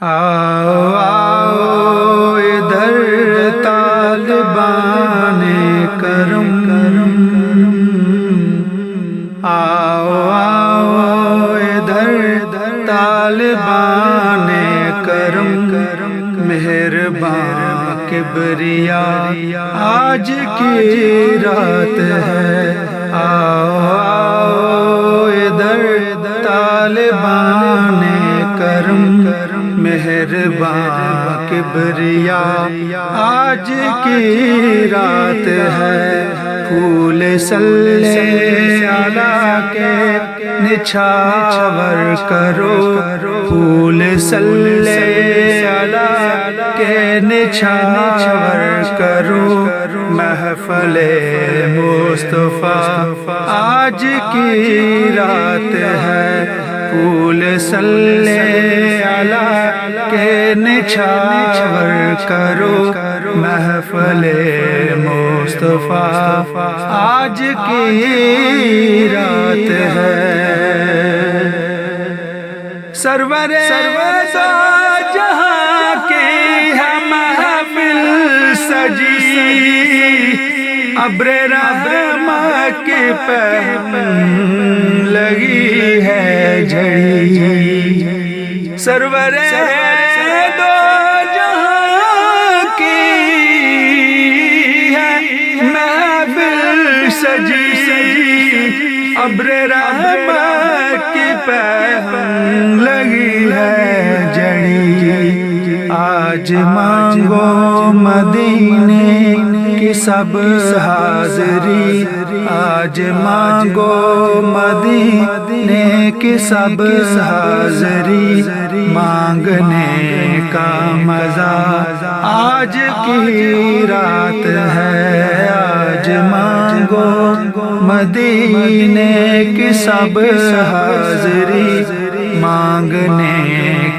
آؤ آؤ ادھر طالبان کرم، آؤ آؤ ادھر طالبان کرم، مہرباں کبریا آج کی رات ہے، آؤ آؤ ادھر طالبان کرم، مہرباں کبریا آج کی رات ہے، پھول صلی علیہ کے نچھاور کرو، پھول صلی علیہ کے نچھاور کرو، محفل مصطفیٰ آج کی رات ہے، پھول صلی علیہ کے نچھاور کرو، محفل مصطفیٰ آج کی رات ہے، سرور دو جہاں کی ہے محفل سجی، ابر رحمت کی پہن لگی ہے جڑی، سرور دو جہاں کی ہے محفل سجی، ابر رحمت کی پہن لگی ہے جڑی، آج مانگو مدینے کی سب حاضری، آج مانگو مدینے کی سب حاضری، مانگنے کا مزہ آج کی رات ہے، آج مانگو مدینے کی سب حاضری، مانگنے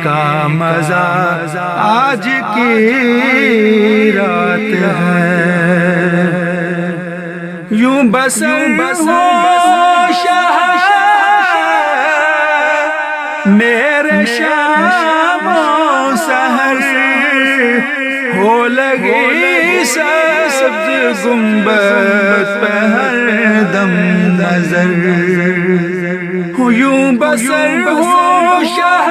کا مزہ آج کی رات ہے، یوں بسر ہو شاہ میرے شام و سحر، ہو لگی سبز گنبد پہ ہر دم نظر، یوں بسر ہو شاہ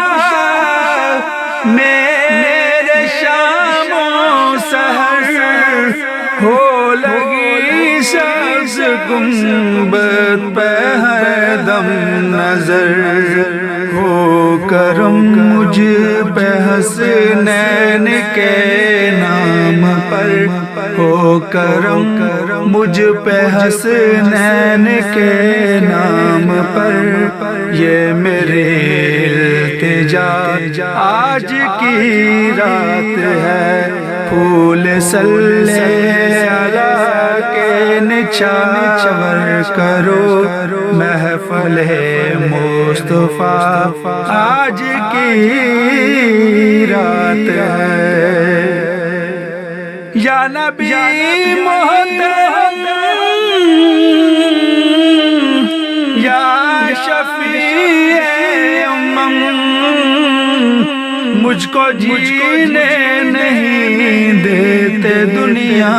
میرے شام و سحر، ہو لگی سبز گنبد پہ ہر دم نظر، ہو کرم مجھ پہ حسنین کے نام پر، ہو کرم مجھ پہ حسنین کے نام پر، یہ میری التجا آج کی رات ہے، پھول صلی علیہ کے نچھاور کرو، محفل مصطفیٰ آج کی رات ہے، یا نبی محترم یا شفیع امم، مجھ کو جینے نہیں دیتے دنیا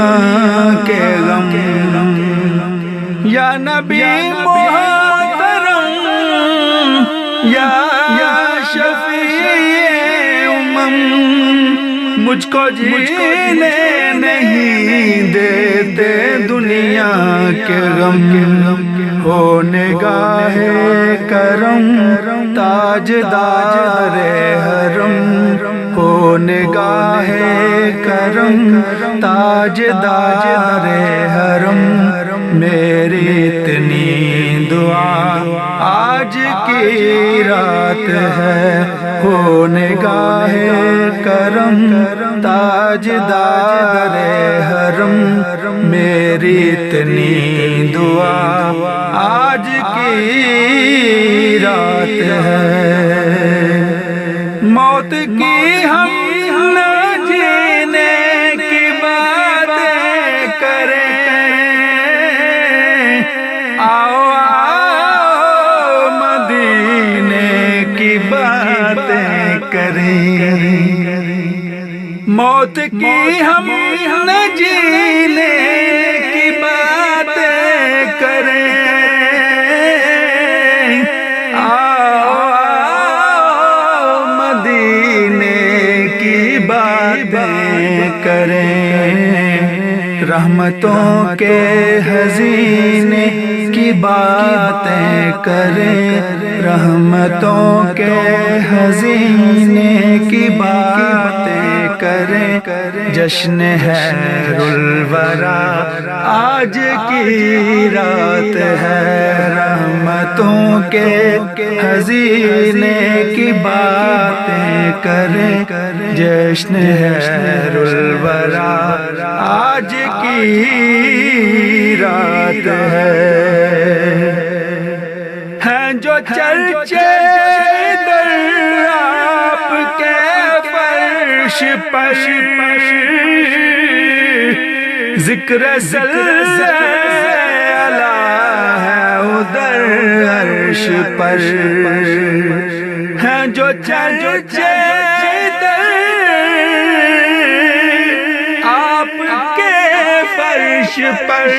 کے غم، یا نبی محترم یا شفیع امم، مجھ کو جینے نہیں دیتے دنیا کے غم، ہو نگاہ کرم تاجدار حرم، ہو نگاہ کرم تاجدار حرم، میری اتنی دعا آج کی رات ہے، ہو نگاہ کرم تاجدار حرم، میری اتنی دعا آج کی رات ہے، موت کی ہم نہ جینے کی باتیں کریں، آؤ آؤ مدینے کی باتیں کریں، موت کی ہم نہ جینے کی باتیں کریں، رحمتوں کے خزینے کی باتیں کریں، رحمتوں کے خزینے کی باتیں کریں، جشن خیر الورا آج کی رات ہے، رحمتوں کے خزینے کی باتیں کریں، جشن خیر الورا آج کی رات ہے جو چرچے در آپ کے فرش پر، ذکر صلی ہے ادھر عرش پر، ہیں جو چرچے در آپ کے فرش پر،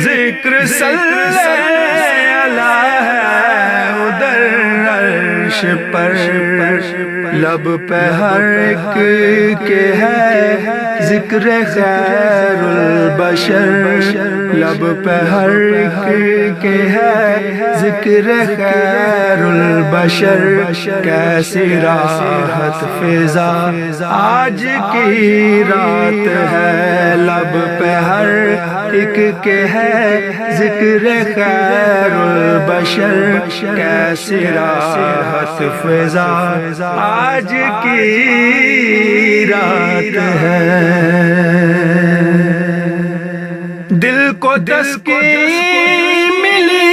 ذکر صلی اللہ ہے ادھر عرش پر، لب پہ ہر ایک کے ہے ذکر خیر البشر، لب پہ ہر ایک کے ہے ذکر خیر البشر، کیسی راحت فضا آج کی رات ہے، لب پہ ہر ایک کے ہے ذکر خیر البشر، کیسی راحت فضا آج کی رات ہے، دل کو تسکین ملی،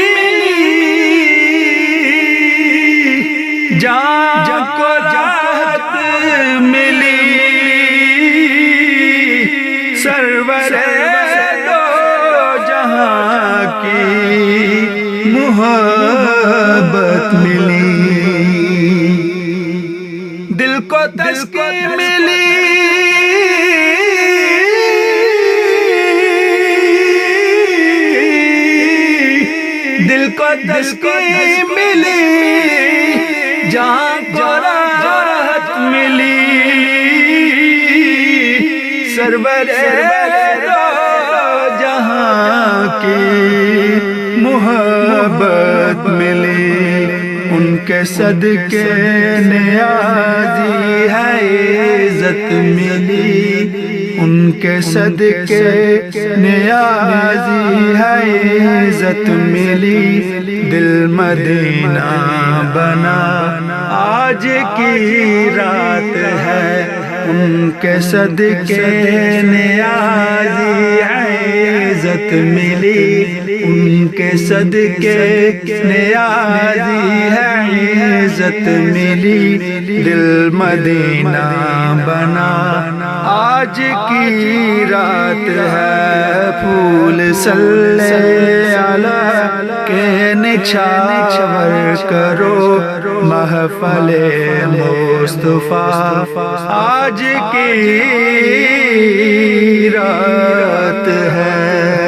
جان کو راحت ملی، سرور دو جہاں کی محبت ملی، دل کو تسکین ملی، دل کو تسکین ملی، جہاں کو راحت ملی، سرور دو جہاں کی محبت ملی، ان کے صدقے نیازی ہے عزت ملی، ان کے صدقے نیازی ہے عزت ملی، دل مدینہ بنا آج کی رات ہے، ان کے صدقے نیازی ہے عزت ملی، ان کے صدقے نیازی ہے عزت ملی، دل مدینہ بنا آج کی رات ہے، پھول صلی علیہ کے نچھاور کرو محفل مصطفیٰ آج کی رات ہے۔